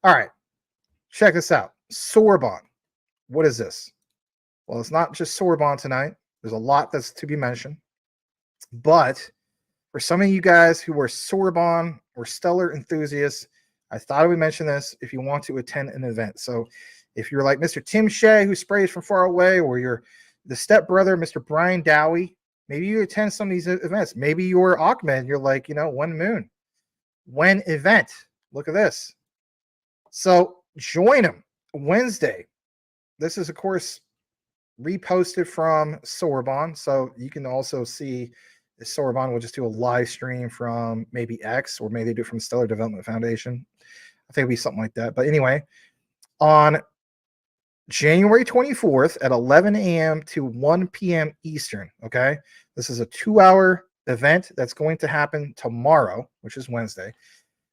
All right, check this out. Sorbonne. What is this? Well, it's not just Sorbonne tonight. There's a lot that's to be mentioned. But for some of you guys who are Sorbonne or Stellar enthusiasts, I thought I would mention this if you want to attend an event. So if you're like Mr. Tim Shea, who sprays from far away, or you're the stepbrother, Mr. Brian Dowie, maybe you attend some of these events. Maybe you're Ahmed, you're like, One Moon. When event? Look at this. So join them Wednesday. This is, of course, reposted from Sorbonne. So you can also see Sorbonne will just do a live stream from maybe X, or maybe they do it from Stellar Development Foundation. I think it'll be something like that. But anyway, on January 24th at 11 a.m. to 1 p.m. Eastern, okay? This is a 2-hour event that's going to happen tomorrow, which is Wednesday.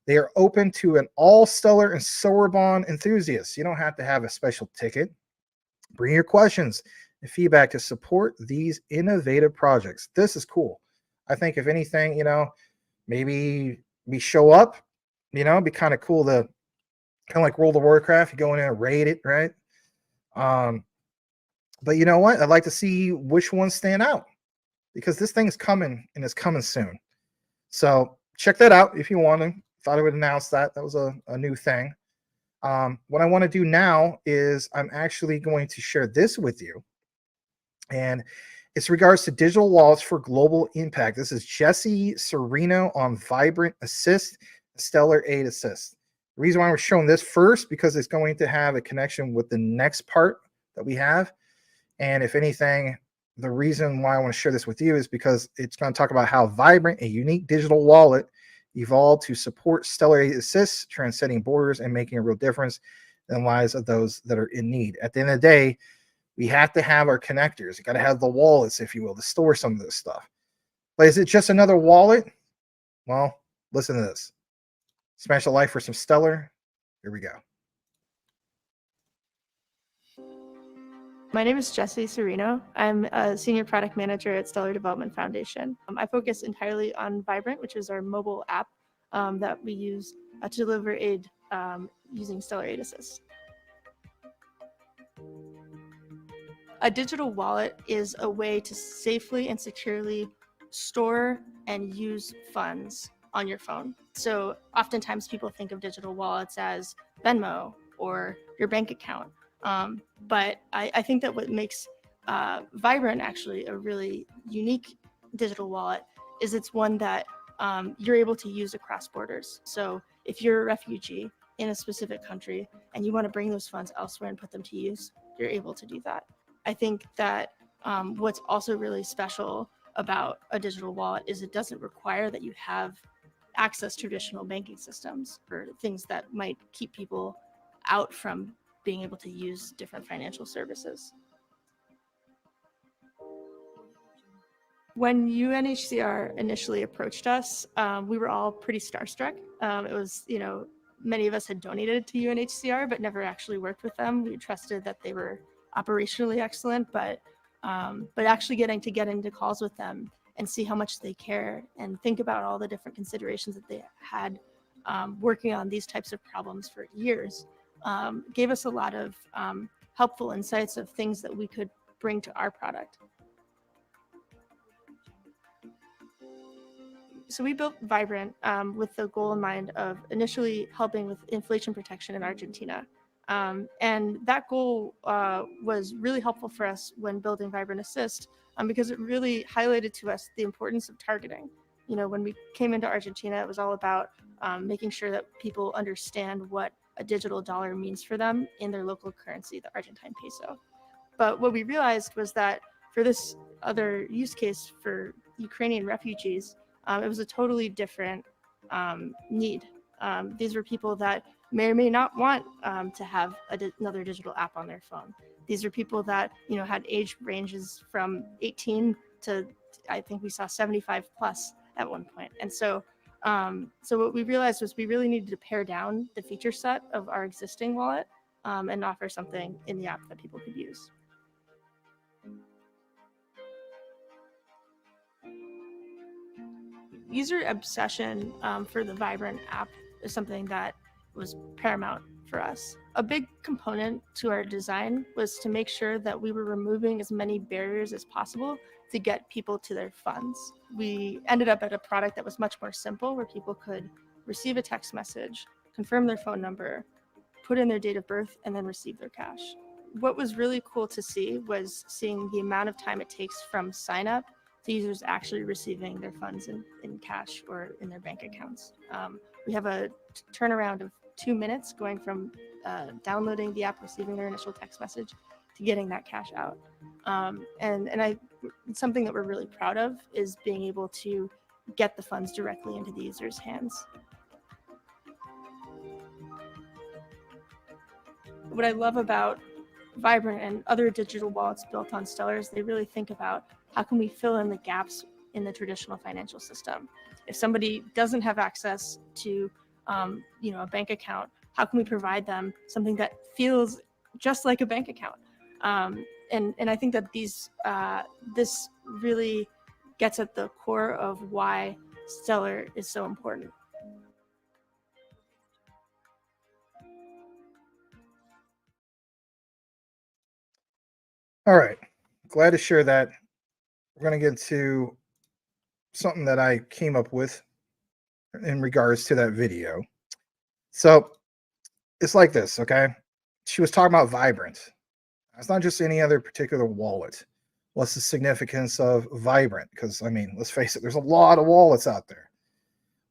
They are open to an all Stellar and Sorbonne enthusiasts. You don't have to have a special ticket. Bring your questions and feedback to support these innovative projects. This is cool. I think if anything, maybe we show up, it'd be kind of cool to kind of like World of Warcraft, you go in there and raid it, right? But you know what? I'd like to see which ones stand out, because this thing's coming and it's coming soon. So check that out if you want to. Thought I would announce that. That was a new thing. What I want to do now is I'm actually going to share this with you. And it's regards to digital wallets for global impact. This is Jesse Serino on Vibrant Assist, Stellar 8 Assist. The reason why we're showing this first, because it's going to have a connection with the next part that we have. And if anything, the reason why I want to share this with you is because it's going to talk about how Vibrant, a unique digital wallet, evolved to support Stellar 8 Assist, transcending borders and making a real difference in the lives of those that are in need. At the end of the day, we have to have our connectors. You got to have the wallets, if you will, to store some of this stuff. But is it just another wallet? Well, listen to this. Smash a like for some Stellar. Here we go. My name is Jesse Serino. I'm a senior product manager at Stellar Development Foundation. I focus entirely on Vibrant, which is our mobile app that we use to deliver aid using Stellar 8 Assist. A digital wallet is a way to safely and securely store and use funds on your phone. So oftentimes people think of digital wallets as Venmo or your bank account. But I think that what makes Vibrant actually a really unique digital wallet is it's one that you're able to use across borders. So if you're a refugee in a specific country and you want to bring those funds elsewhere and put them to use, you're able to do that. I think that what's also really special about a digital wallet is it doesn't require that you have access to traditional banking systems or things that might keep people out from being able to use different financial services. When UNHCR initially approached us, we were all pretty starstruck. It was, many of us had donated to UNHCR, but never actually worked with them. We trusted that they were operationally excellent, but actually getting to get into calls with them and see how much they care and think about all the different considerations that they had working on these types of problems for years gave us a lot of helpful insights of things that we could bring to our product. So we built Vibrant with the goal in mind of initially helping with inflation protection in Argentina. And that goal was really helpful for us when building Vibrant Assist because it really highlighted to us the importance of targeting. When we came into Argentina, it was all about making sure that people understand what a digital dollar means for them in their local currency, the Argentine peso. But what we realized was that for this other use case for Ukrainian refugees, it was a totally different need. These were people that may or may not want to have another digital app on their phone. These are people that had age ranges from 18 to, I think we saw 75 plus at one point. And so what we realized was we really needed to pare down the feature set of our existing wallet and offer something in the app that people could use. User obsession for the Vibrant app is something that was paramount for us. A big component to our design was to make sure that we were removing as many barriers as possible to get people to their funds. We ended up at a product that was much more simple, where people could receive a text message, confirm their phone number, put in their date of birth, and then receive their cash. What was really cool to see was seeing the amount of time it takes from sign up to users actually receiving their funds in cash or in their bank accounts. We have a turnaround of 2 minutes going from downloading the app, receiving their initial text message, to getting that cash out. Something that we're really proud of is being able to get the funds directly into the user's hands. What I love about Vibrant and other digital wallets built on Stellar is they really think about how can we fill in the gaps in the traditional financial system. If somebody doesn't have access to a bank account, how can we provide them something that feels just like a bank account? And I think that this really gets at the core of why Stellar is so important. All right, glad to share that. We're going to get to something that I came up with in regards to that video. So it's like this, okay? She was talking about Vibrant. It's not just any other particular wallet. What's the significance of Vibrant? Because, I mean, let's face it, there's a lot of wallets out there.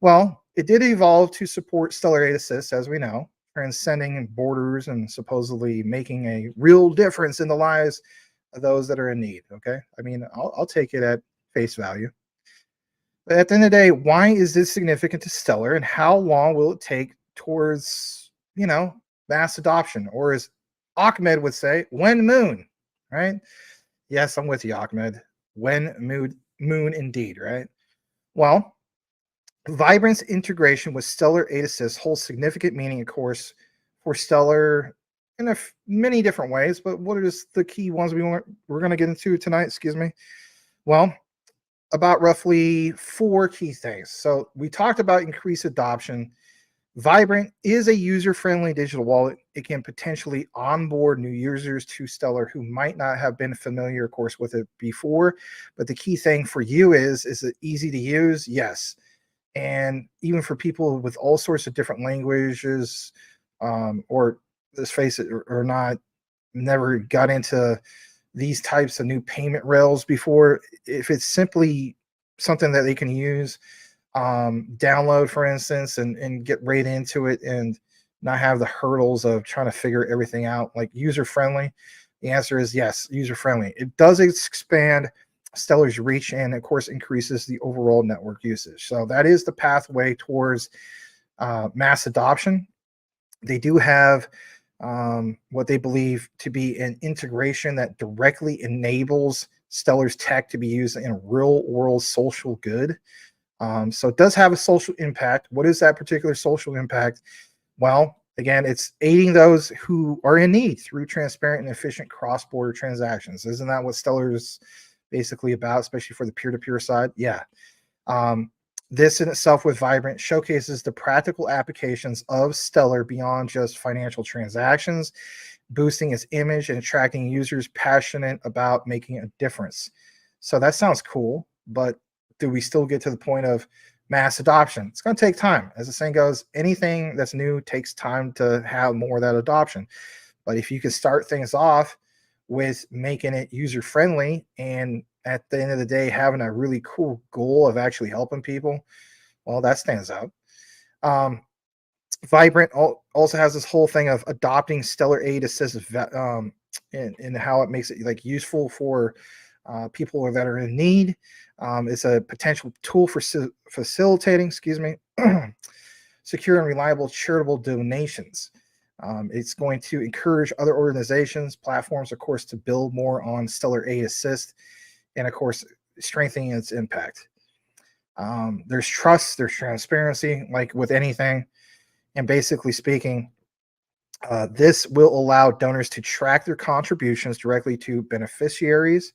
Well, it did evolve to support Stellar 8 Assist, as we know, transcending borders and supposedly making a real difference in the lives of those that are in need, okay? I mean, I'll take it at face value. But at the end of the day, why is this significant to Stellar, and how long will it take towards, mass adoption? Or as Ahmed would say, when moon, right? Yes, I'm with you, Ahmed. When moon indeed, right? Well, Vibrant's integration with Stellar 8 Assist holds significant meaning, of course, for Stellar in many different ways. But what are just the key ones we're going to get into tonight? Excuse me. Well, about roughly 4 key things. So we talked about increased adoption. Vibrant is a user-friendly digital wallet. It can potentially onboard new users to Stellar who might not have been familiar, of course, with it before. But the key thing for you is it easy to use? Yes. And even for people with all sorts of different languages, or let's face it, or not, never got into these types of new payment rails before, if it's simply something that they can use, download, for instance, and get right into it and not have the hurdles of trying to figure everything out, like user-friendly, the answer is yes, user-friendly. It does expand Stellar's reach and, of course, increases the overall network usage. So that is the pathway towards mass adoption. They do have what they believe to be an integration that directly enables Stellar's tech to be used in real-world social good. So it does have a social impact. What is that particular social impact? Well, again, it's aiding those who are in need through transparent and efficient cross-border transactions. Isn't that what Stellar's basically about, especially for the peer-to-peer side? Yeah. This in itself with Vibrant showcases the practical applications of Stellar beyond just financial transactions, boosting its image and attracting users passionate about making a difference. So that sounds cool, but do we still get to the point of mass adoption? It's going to take time. As the saying goes, anything that's new takes time to have more of that adoption. But if you can start things off with making it user-friendly and at the end of the day having a really cool goal of actually helping people, well, that stands out. Vibrant also has this whole thing of adopting Stellar 8 Assist, and how it makes it like useful for people that are in need. It's a potential tool for facilitating, secure and reliable charitable donations. It's going to encourage other organizations, platforms, of course, to build more on Stellar 8 Assist, and of course, strengthening its impact. There's trust, there's transparency, like with anything. And basically speaking, this will allow donors to track their contributions directly to beneficiaries,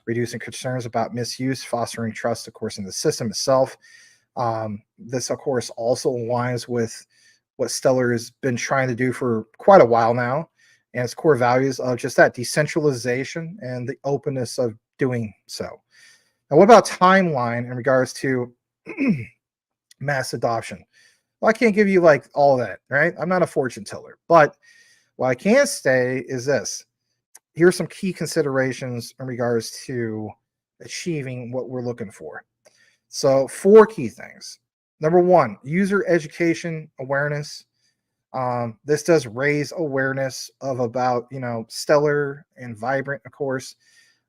reducing concerns about misuse, fostering trust, of course, in the system itself. This, of course, also aligns with what Stellar has been trying to do for quite a while now, and its core values of just that decentralization and the openness of doing so. Now, what about timeline in regards to mass adoption? Well, I can't give you like all that, right? I'm not a fortune teller, but what I can say is this. Here are some key considerations in regards to achieving what we're looking for. So 4 key things. Number 1, user education awareness. This does raise awareness of about, Stellar and Vibrant, of course,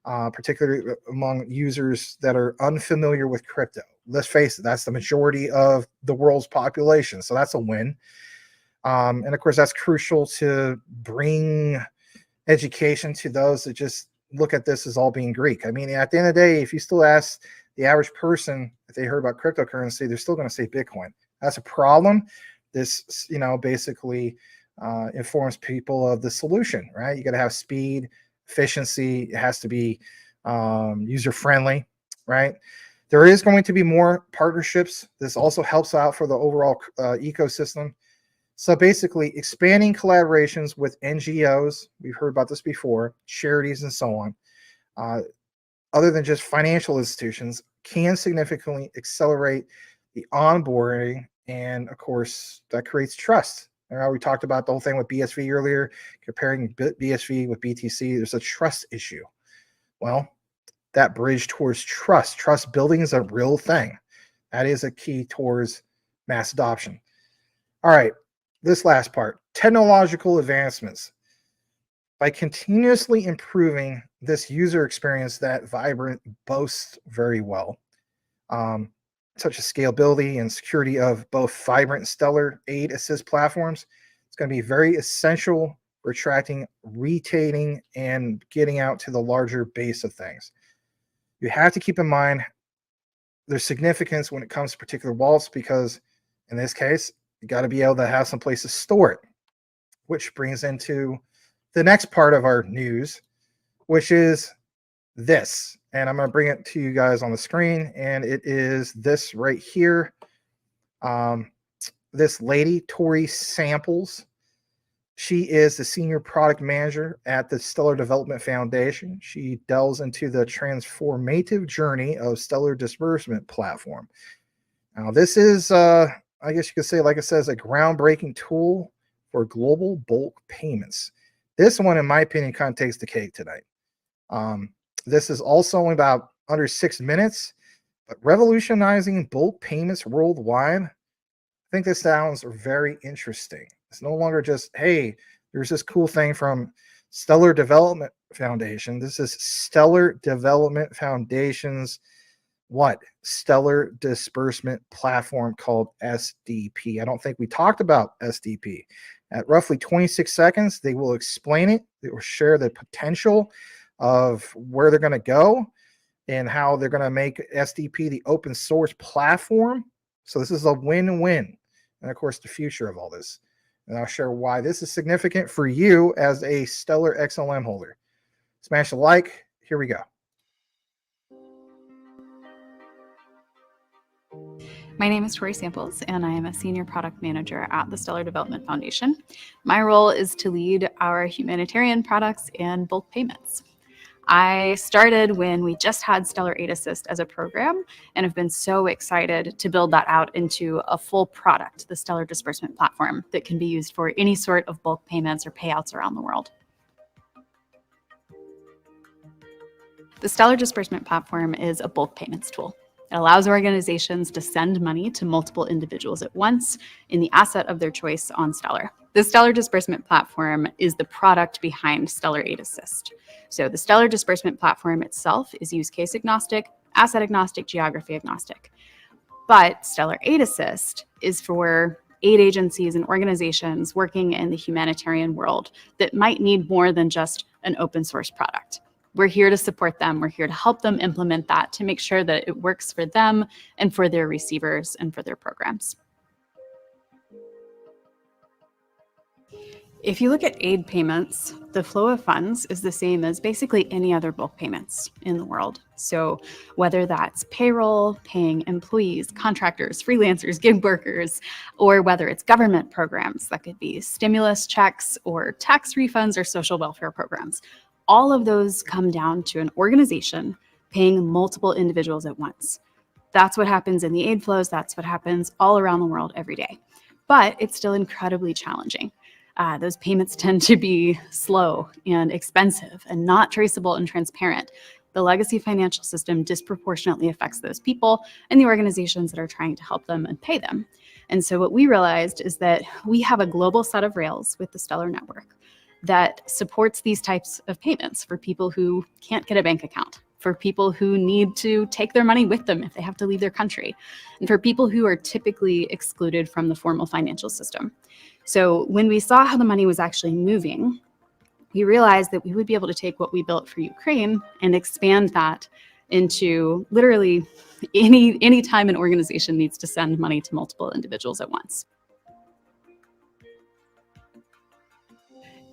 particularly among users that are unfamiliar with crypto. Let's face it, that's the majority of the world's population. So that's a win. And of course, that's crucial to bring education to those that just look at this as all being Greek. I mean, at the end of the day, if you still ask the average person if they heard about cryptocurrency, they're still going to say Bitcoin. That's a problem. This, basically informs people of the solution, right? You got to have speed, efficiency. It has to be user friendly, right? There is going to be more partnerships. This also helps out for the overall ecosystem. So basically, expanding collaborations with NGOs, we've heard about this before, charities and so on, other than just financial institutions, can significantly accelerate the onboarding. And of course, that creates trust. We talked about the whole thing with BSV earlier, comparing BSV with BTC. There's a trust issue. Well, that bridge towards trust building is a real thing. That is a key towards mass adoption. All right, this last part, technological advancements. By continuously improving this user experience that Vibrant boasts very well, such as scalability and security of both Vibrant and Stellar aid assist platforms, it's going to be very essential for attracting, retaining, and getting out to the larger base of things. You have to keep in mind there's significance when it comes to particular wallets, because in this case, you got to be able to have some place to store it, which brings into the next part of our news, which is this. And I'm going to bring it to you guys on the screen. And it is this right here. This lady, Tori Samples, she is the senior product manager at the Stellar Development Foundation. She delves into the transformative journey of Stellar disbursement platform. Now, this is, I guess you could say, like it says, a groundbreaking tool for global bulk payments. This one, in my opinion, kind of takes the cake tonight. This is also only about under 6 minutes, but revolutionizing bulk payments worldwide. I think this sounds very interesting. It's no longer just, hey, there's this cool thing from Stellar Development Foundation. This is Stellar Development Foundation's Stellar Disbursement Platform called SDP. I don't think we talked about SDP. At roughly 26 seconds, they will explain it. They will share the potential of where they're going to go and how they're going to make SDP the open source platform. So this is a win-win. And of course, the future of all this. And I'll share why this is significant for you as a Stellar XLM holder. Smash a like. Here we go. My name is Tori Samples, and I am a senior product manager at the Stellar Development Foundation. My role is to lead our humanitarian products and bulk payments. I started when we just had Stellar Aid Assist as a program and have been so excited to build that out into a full product, the Stellar Disbursement Platform, that can be used for any sort of bulk payments or payouts around the world. The Stellar Disbursement Platform is a bulk payments tool. It allows organizations to send money to multiple individuals at once in the asset of their choice on Stellar. The Stellar Disbursement Platform is the product behind Stellar Aid Assist. So the Stellar Disbursement Platform itself is use case agnostic, asset agnostic, geography agnostic. But Stellar Aid Assist is for aid agencies and organizations working in the humanitarian world that might need more than just an open source product. We're here to support them. We're here to help them implement that to make sure that it works for them and for their receivers and for their programs. If you look at aid payments, the flow of funds is the same as basically any other bulk payments in the world. So whether that's payroll, paying employees, contractors, freelancers, gig workers, or whether it's government programs, that could be stimulus checks or tax refunds or social welfare programs, all of those come down to an organization paying multiple individuals at once. That's what happens in the aid flows. That's what happens all around the world every day. But it's still incredibly challenging. Those payments tend to be slow and expensive and not traceable and transparent. The legacy financial system disproportionately affects those people and the organizations that are trying to help them and pay them. And so what we realized is that we have a global set of rails with the Stellar network that supports these types of payments for people who can't get a bank account, for people who need to take their money with them if they have to leave their country, and for people who are typically excluded from the formal financial system. So when we saw how the money was actually moving, we realized that we would be able to take what we built for Ukraine and expand that into literally any time an organization needs to send money to multiple individuals at once.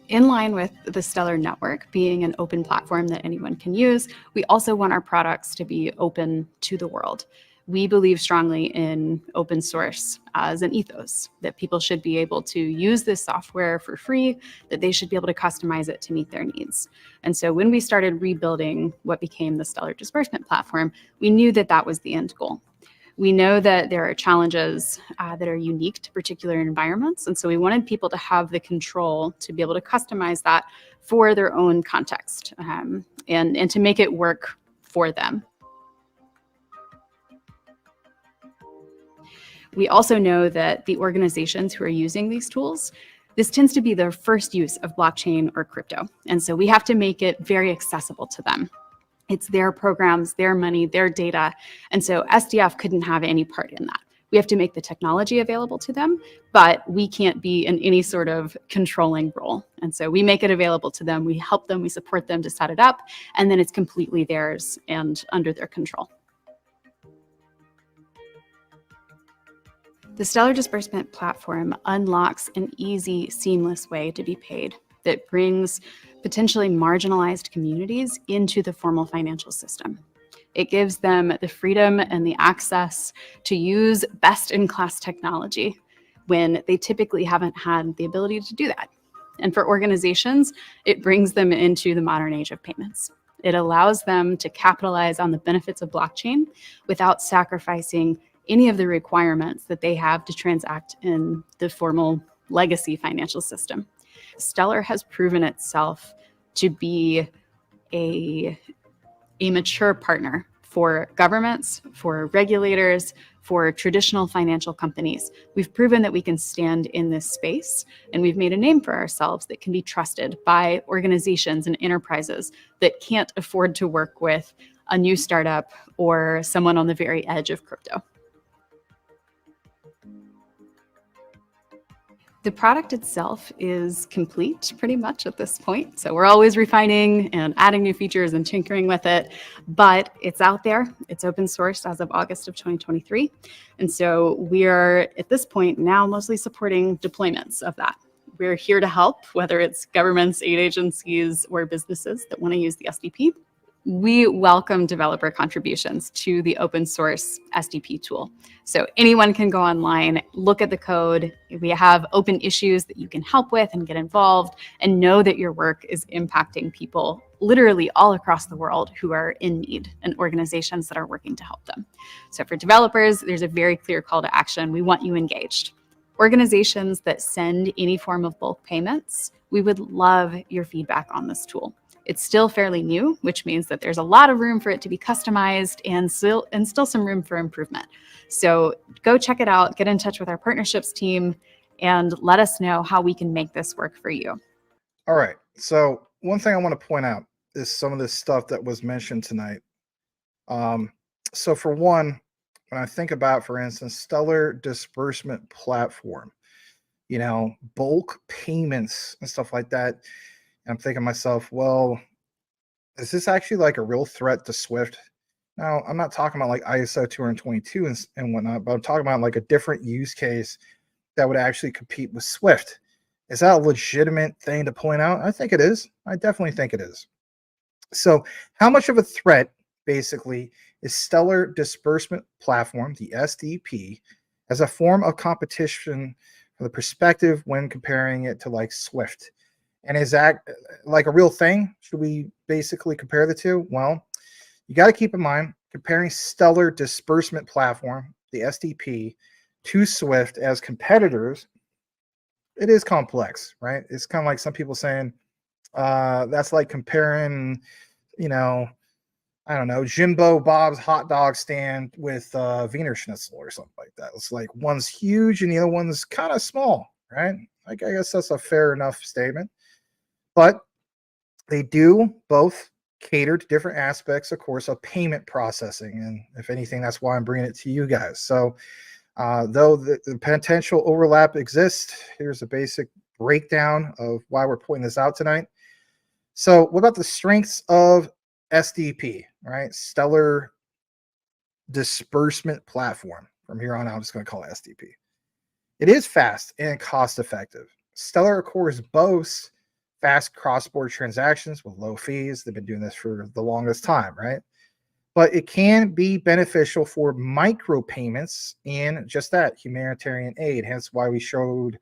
In line with the Stellar network being an open platform that anyone can use, we also want our products to be open to the world. We believe strongly in open source as an ethos, that people should be able to use this software for free, that they should be able to customize it to meet their needs. And so when we started rebuilding what became the Stellar disbursement platform, we knew that that was the end goal. We know that there are challenges that are unique to particular environments. And so we wanted people to have the control to be able to customize that for their own context and to make it work for them. We also know that the organizations who are using these tools, this tends to be their first use of blockchain or crypto. And so we have to make it very accessible to them. It's their programs, their money, their data. And so SDF couldn't have any part in that. We have to make the technology available to them, but we can't be in any sort of controlling role. And so we make it available to them, we help them, we support them to set it up, and then it's completely theirs and under their control. The Stellar disbursement platform unlocks an easy, seamless way to be paid that brings potentially marginalized communities into the formal financial system. It gives them the freedom and the access to use best-in-class technology when they typically haven't had the ability to do that. And for organizations, it brings them into the modern age of payments. It allows them to capitalize on the benefits of blockchain without sacrificing any of the requirements that they have to transact in the formal legacy financial system. Stellar has proven itself to be a mature partner for governments, for regulators, for traditional financial companies. We've proven that we can stand in this space, and we've made a name for ourselves that can be trusted by organizations and enterprises that can't afford to work with a new startup or someone on the very edge of crypto. The product itself is complete pretty much at this point. So we're always refining and adding new features and tinkering with it, but it's out there. It's open sourced as of August of 2023. And so we're at this point now mostly supporting deployments of that. We're here to help, whether it's governments, aid agencies, or businesses that want to use the SDP. We welcome developer contributions to the open source SDP tool. So anyone can go online, look at the code. We have open issues that you can help with and get involved and know that your work is impacting people literally all across the world who are in need and organizations that are working to help them. So for developers, there's a very clear call to action. We want you engaged. Organizations that send any form of bulk payments, we would love your feedback on this tool. It's still fairly new, which means that there's a lot of room for it to be customized and still some room for improvement. So go check it out, get in touch with our partnerships team, and let us know how we can make this work for you. All right. So one thing I want to point out is some of this stuff that was mentioned tonight. So for one, when I think about, for instance, Stellar disbursement platform, bulk payments and stuff like that, I'm thinking to myself, well, is this actually like a real threat to Swift? Now, I'm not talking about like ISO 222 and whatnot, but I'm talking about like a different use case that would actually compete with Swift. Is that a legitimate thing to point out? I think it is. I definitely think it is. So how much of a threat basically is Stellar Dispersement Platform, the SDP, as a form of competition from the perspective when comparing it to like Swift? And is that like a real thing? Should we basically compare the two? Well, you got to keep in mind comparing Stellar Dispersement Platform, the SDP, to Swift as competitors, it is complex, right? It's kind of like some people saying that's like comparing, you know, I don't know, Jimbo Bob's hot dog stand with Wiener Schnitzel or something like that. It's like one's huge and the other one's kind of small, right? Like, I guess that's a fair enough statement. But they do both cater to different aspects, of course, of payment processing. And if anything, that's why I'm bringing it to you guys. So though the potential overlap exists, here's a basic breakdown of why we're pointing this out tonight. So what about the strengths of SDP, right? Stellar Dispersement Platform. From here on out, I'm just going to call it SDP. It is fast and cost effective. Stellar, of course, boasts fast cross-border transactions with low fees. They've been doing this for the longest time, right? But it can be beneficial for micropayments and just that, humanitarian aid. Hence why we showed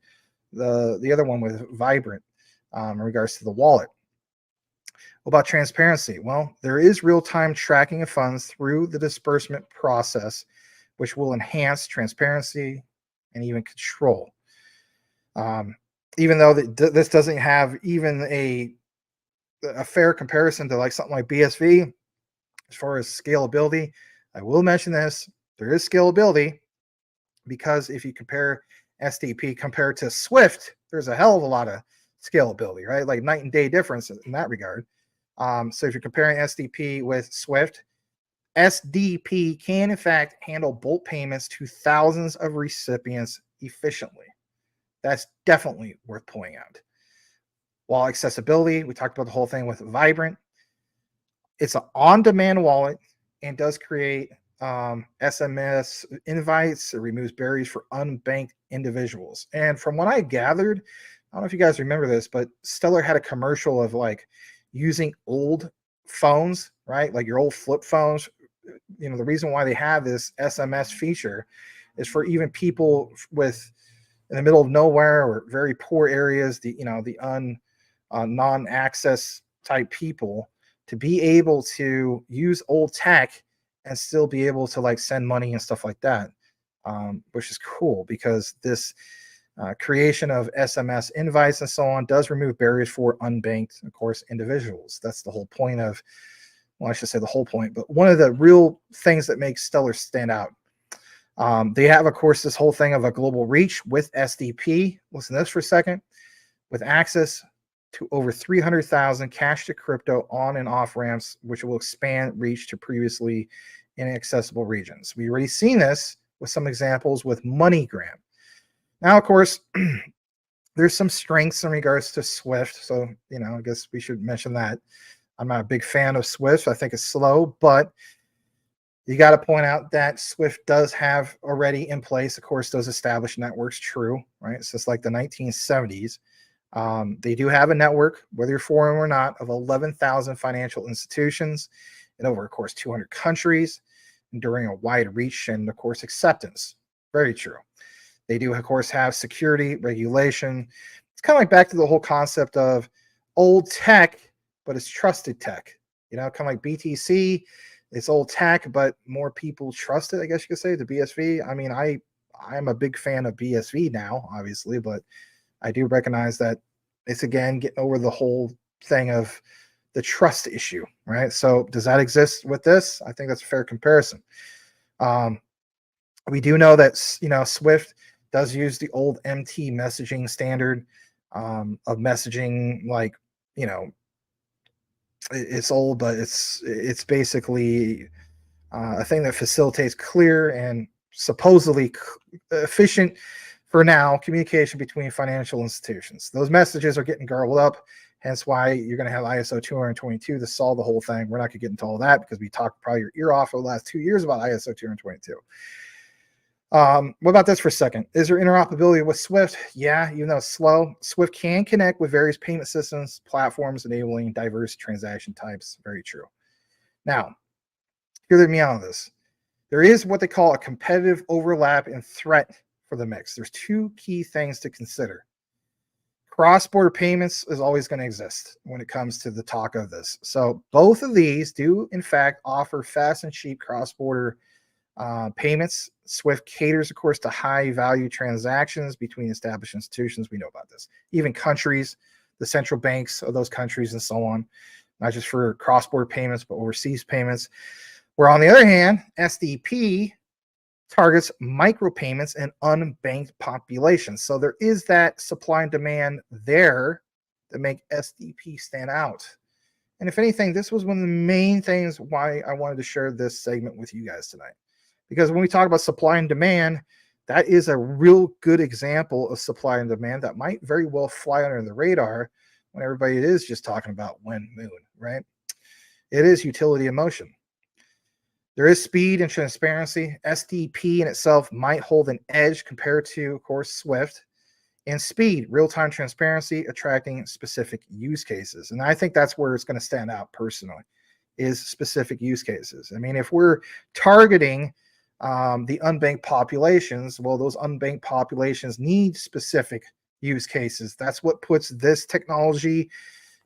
the other one with Vibrant in regards to the wallet. What about transparency? Well, there is real-time tracking of funds through the disbursement process, which will enhance transparency and even control. Even though this doesn't have even a fair comparison to like something like BSV, as far as scalability, I will mention this. There is scalability because if you compare SDP compared to Swift, there's a hell of a lot of scalability, right? Like night and day difference in that regard. So if you're comparing SDP with Swift, SDP can in fact handle bulk payments to thousands of recipients efficiently. That's definitely worth pointing out. While accessibility, we talked about the whole thing with Vibrant. It's an on-demand wallet and does create SMS invites. It removes barriers for unbanked individuals. And from what I gathered, I don't know if you guys remember this, but Stellar had a commercial of like using old phones, right? Like your old flip phones. You know, the reason why they have this SMS feature is for even people with in the middle of nowhere or very poor areas, the non-access type people, to be able to use old tech and still be able to like send money and stuff like that, which is cool because this creation of SMS invites and so on does remove barriers for unbanked, of course, individuals. That's the whole point of, well, I should say the whole point, but one of the real things that makes Stellar stand out. They have, of course, this whole thing of a global reach with SDP. Listen to this for a second. With access to over 300,000 cash to crypto on and off ramps, which will expand reach to previously inaccessible regions. We've already seen this with some examples with MoneyGram. Now, of course, there's some strengths in regards to Swift. So, I guess we should mention that. I'm not a big fan of Swift. I think it's slow, but you got to point out that Swift does have already in place, of course, those established networks, true, right? Since like the 1970s. They do have a network, whether you're foreign or not, of 11,000 financial institutions in over, of course, 200 countries, enduring a wide reach and, of course, acceptance. Very true. They do, of course, have security, regulation. It's kind of like back to the whole concept of old tech, but it's trusted tech. Kind of like BTC, it's old tech, but more people trust it, I guess you could say, the BSV. I mean, I'm a big fan of BSV now, obviously, but I do recognize that it's, again, getting over the whole thing of the trust issue, right? So does that exist with this? I think that's a fair comparison. We do know that, Swift does use the old MT messaging standard of messaging, like, it's old, but it's basically a thing that facilitates clear and supposedly efficient, for now, communication between financial institutions. Those messages are getting garbled up, hence why you're going to have ISO 222 to solve the whole thing. We're not going to get into all that because we talked probably your ear off for the last 2 years about ISO 222. What about this for a second? Is there interoperability with Swift? Yeah, even though it's slow, Swift can connect with various payment systems, platforms, enabling diverse transaction types. Very true. Now, hear me out on this. There is what they call a competitive overlap and threat for the mix. There's two key things to consider. Cross-border payments is always going to exist when it comes to the talk of this. So both of these do, in fact, offer fast and cheap cross-border payments. Swift caters, of course, to high-value transactions between established institutions. We know about this. Even countries, the central banks of those countries and so on, not just for cross-border payments, but overseas payments. Where on the other hand, SDP targets micropayments and unbanked populations. So there is that supply and demand there that make SDP stand out. And if anything, this was one of the main things why I wanted to share this segment with you guys tonight. Because when we talk about supply and demand, that is a real good example of supply and demand that might very well fly under the radar when everybody is just talking about when moon, right? It is utility in motion. There is speed and transparency. SDP in itself might hold an edge compared to, of course, Swift. And speed, real-time transparency, attracting specific use cases. And I think that's where it's going to stand out personally, is specific use cases. I mean, if we're targeting the unbanked populations, well, those unbanked populations need specific use cases. That's what puts this technology,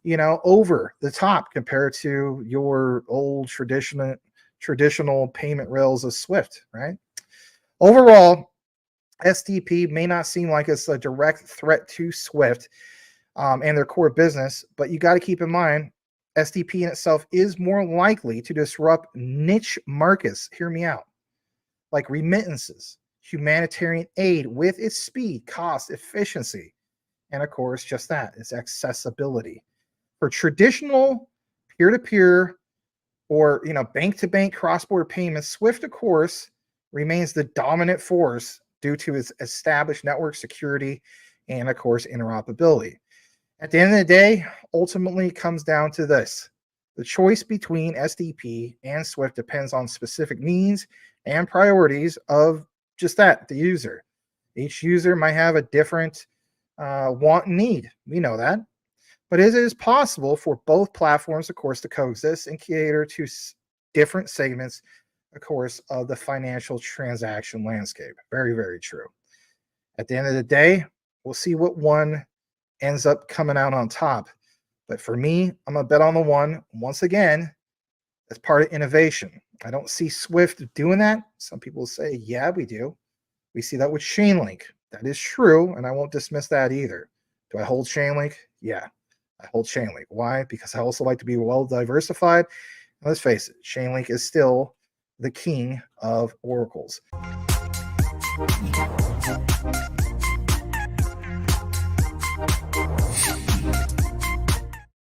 over the top compared to your old traditional payment rails of Swift, right? Overall, SDP may not seem like it's a direct threat to Swift and their core business, but you got to keep in mind, SDP in itself is more likely to disrupt niche markets. Hear me out. Like remittances, humanitarian aid with its speed, cost, efficiency, and of course, just that, its accessibility. For traditional peer-to-peer or bank-to-bank cross-border payments, Swift, of course, remains the dominant force due to its established network security and, of course, interoperability. At the end of the day, ultimately it comes down to this. The choice between SDP and Swift depends on specific needs and priorities of just that, the user. Each user might have a different want and need. We know that. But it is possible for both platforms, of course, to coexist and cater to different segments, of course, of the financial transaction landscape. Very, very true. At the end of the day, we'll see what one ends up coming out on top. But for me, I'm going to bet on the one, once again, as part of innovation. I don't see Swift doing that. Some people say, yeah, we do. We see that with Chainlink. That is true, and I won't dismiss that either. Do I hold Chainlink? Yeah. I hold Chainlink. Why? Because I also like to be well diversified. And let's face it, Chainlink is still the king of oracles.